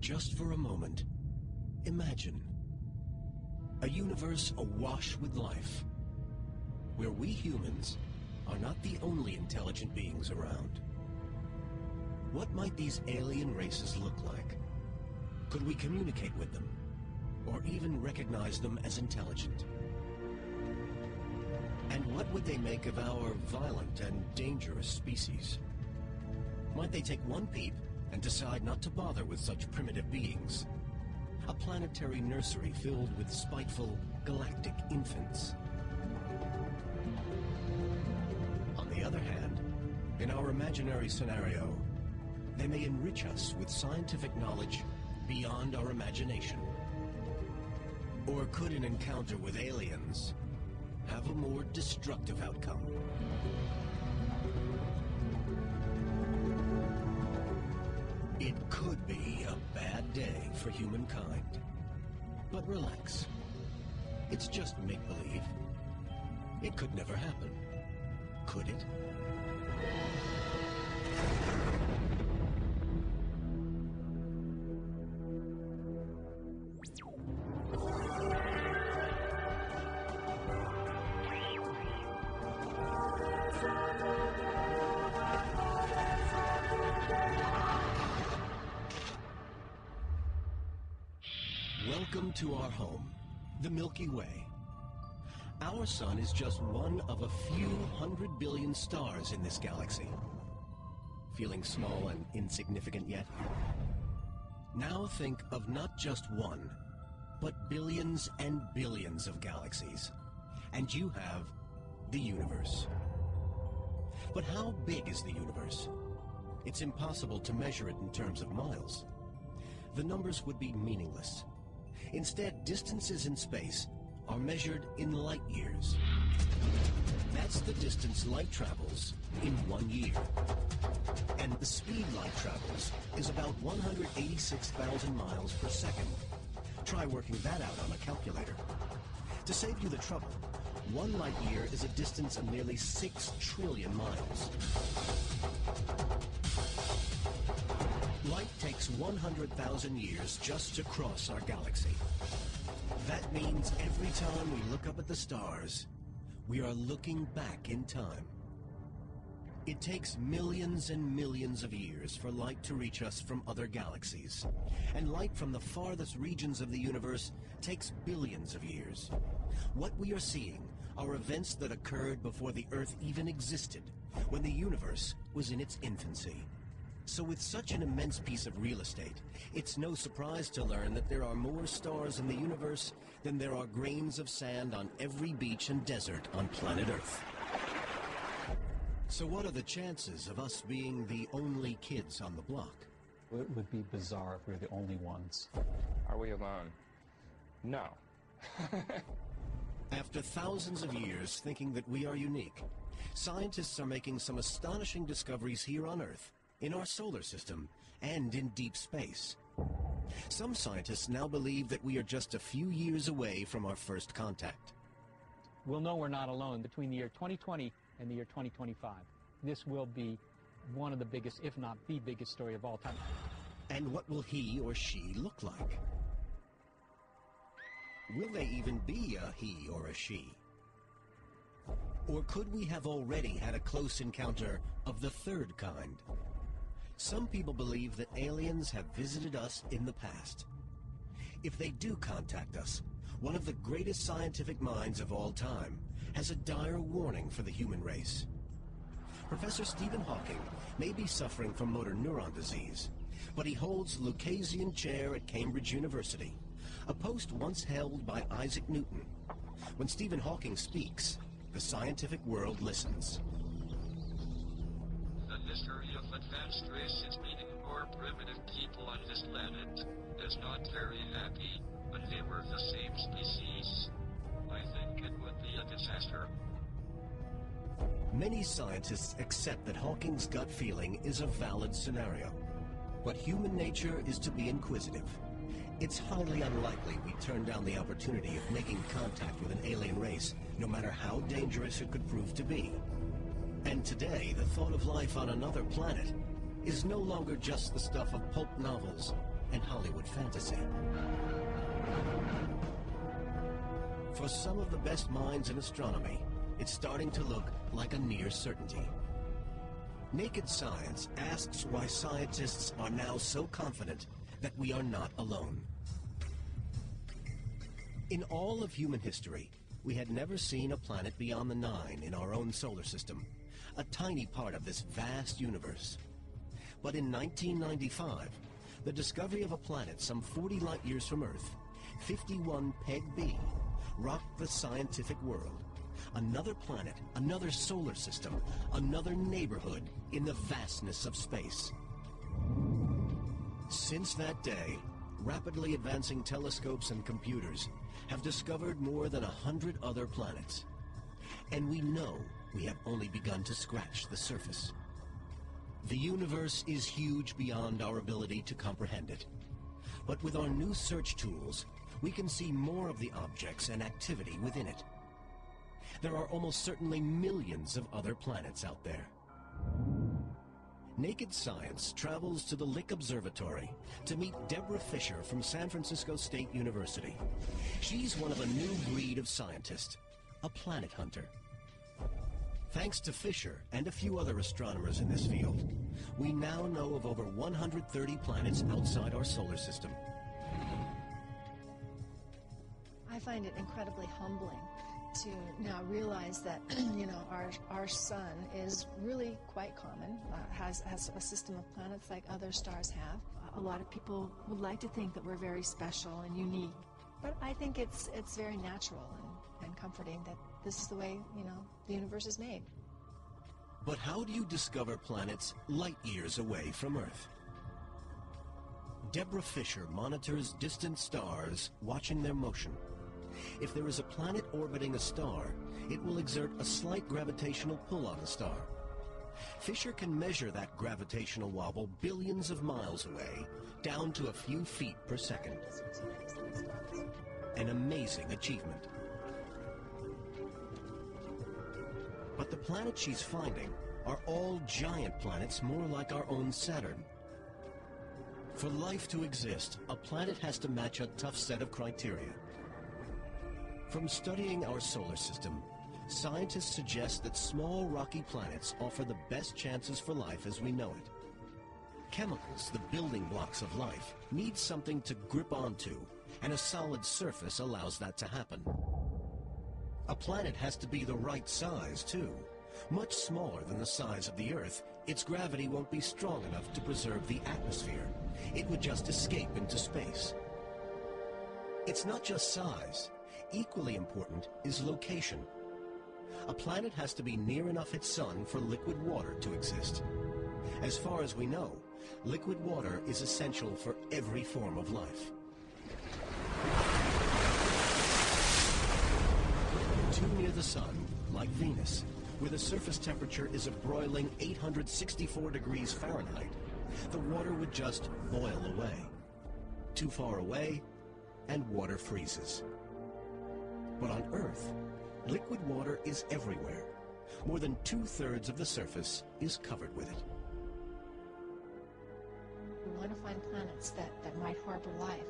Just for a moment, imagine a universe awash with life, where we humans are not the only intelligent beings around. What might these alien races look like? Could we communicate with them, or even recognize them as intelligent? And what would they make of our violent and dangerous species? Might they take one peep and decide not to bother with such primitive beings? A planetary nursery filled with spiteful galactic infants. On the other hand, in our imaginary scenario, they may enrich us with scientific knowledge beyond our imagination. Or could an encounter with aliens have a more destructive outcome? It could be a bad day for humankind. But relax. It's just make-believe. It could never happen. Could it? Welcome to our home, the Milky Way. Our sun is just one of a few 100 billion stars in this galaxy. Feeling small and insignificant yet? Now think of not just one, but billions and billions of galaxies. And you have the universe. But how big is the universe? It's impossible to measure it in terms of miles. The numbers would be meaningless. Instead, distances in space are measured in light years. That's the distance light travels in 1 year. And the speed light travels is about 186,000 miles per second. Try working that out on a calculator. To save you the trouble, 1 light year is a distance of nearly 6 trillion miles. Light takes 100,000 years just to cross our galaxy. That means every time we look up at the stars, we are looking back in time. It takes millions and millions of years for light to reach us from other galaxies. And light from the farthest regions of the universe takes billions of years. What we are seeing are events that occurred before the Earth even existed, when the universe was in its infancy. So with such an immense piece of real estate, it's no surprise to learn that there are more stars in the universe than there are grains of sand on every beach and desert on planet Earth. So what are the chances of us being the only kids on the block? It would be bizarre if we were the only ones. Are we alone? No. After thousands of years thinking that we are unique, scientists are making some astonishing discoveries here on Earth, in our solar system, and in deep space. Some scientists now believe that we are just a few years away from our first contact. We'll know we're not alone between the year 2020 and the year 2025. This will be one of the biggest, if not the biggest story of all time. And what will he or she look like? Will they even be a he or a she? Or could we have already had a close encounter of the third kind? Some people believe that aliens have visited us in the past. If they do contact us, one of the greatest scientific minds of all time has a dire warning for the human race. Professor Stephen Hawking may be suffering from motor neuron disease, but he holds Lucasian Chair at Cambridge University, a post once held by Isaac Newton. When Stephen Hawking speaks, the scientific world listens. The history of advanced races, meaning more primitive people on this planet, is not very happy, but they were the same species. I think it would be a disaster. Many scientists accept that Hawking's gut feeling is a valid scenario, but human nature is to be inquisitive. It's highly unlikely we turn down the opportunity of making contact with an alien race, no matter how dangerous it could prove to be. And today, the thought of life on another planet is no longer just the stuff of pulp novels and Hollywood fantasy. For some of the best minds in astronomy, it's starting to look like a near certainty. Naked Science asks why scientists are now so confident that we are not alone. In all of human history, we had never seen a planet beyond the 9 in our own solar system, a tiny part of this vast universe. But in 1995, the discovery of a planet some 40 light years from Earth, 51 Peg B, rocked the scientific world. Another planet, another solar system, another neighborhood in the vastness of space. Since that day, rapidly advancing telescopes and computers have discovered more than 100 other planets. And we know we have only begun to scratch the surface. The universe is huge beyond our ability to comprehend it. But with our new search tools, we can see more of the objects and activity within it. There are almost certainly millions of other planets out there. Naked Science travels to the Lick Observatory to meet Deborah Fisher from San Francisco State University. She's one of a new breed of scientist, a planet hunter. Thanks to Fisher and a few other astronomers in this field, we now know of over 130 planets outside our solar system. I find it incredibly humbling to now realize that, our sun is really quite common, has a system of planets like other stars have. A lot of people would like to think that we're very special and unique, but I think it's very natural and comforting that this is the way, the universe is made. But how do you discover planets light years away from Earth? Deborah Fisher monitors distant stars, watching their motion. If there is a planet orbiting a star, it will exert a slight gravitational pull on the star. Fisher can measure that gravitational wobble billions of miles away, down to a few feet per second. An amazing achievement. But the planets she's finding are all giant planets more like our own Saturn. For life to exist, a planet has to match a tough set of criteria. From studying our solar system, scientists suggest that small rocky planets offer the best chances for life as we know it. Chemicals, the building blocks of life, need something to grip onto, and a solid surface allows that to happen. A planet has to be the right size, too. Much smaller than the size of the Earth, its gravity won't be strong enough to preserve the atmosphere. It would just escape into space. It's not just size. Equally important is location. A planet has to be near enough its sun for liquid water to exist. As far as we know, liquid water is essential for every form of life. Too near the sun, like Venus, where the surface temperature is a broiling 864 degrees Fahrenheit, the water would just boil away. Too far away, and water freezes. But on Earth, liquid water is everywhere. More than 2/3 of the surface is covered with it. We want to find planets that might harbor life.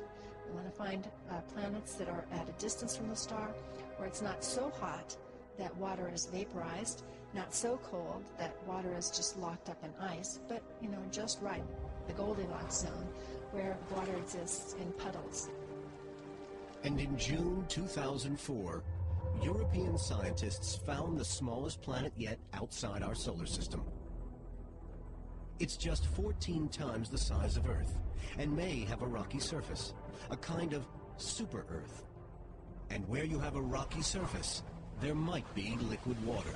We want to find planets that are at a distance from the star, where it's not so hot that water is vaporized, not so cold that water is just locked up in ice, but, just right, the Goldilocks zone, where water exists in puddles. And in June 2004, European scientists found the smallest planet yet outside our solar system. It's just 14 times the size of Earth, and may have a rocky surface, a kind of super-Earth. And where you have a rocky surface, there might be liquid water.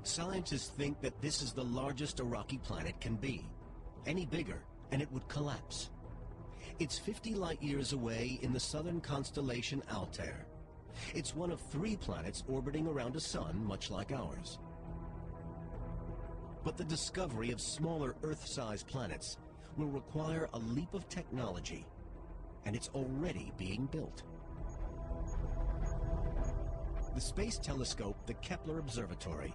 Scientists think that this is the largest a rocky planet can be. Any bigger, and it would collapse. It's 50 light-years away in the southern constellation Altair. It's one of 3 planets orbiting around a sun much like ours. But the discovery of smaller Earth-sized planets will require a leap of technology, and it's already being built. The space telescope, the Kepler Observatory,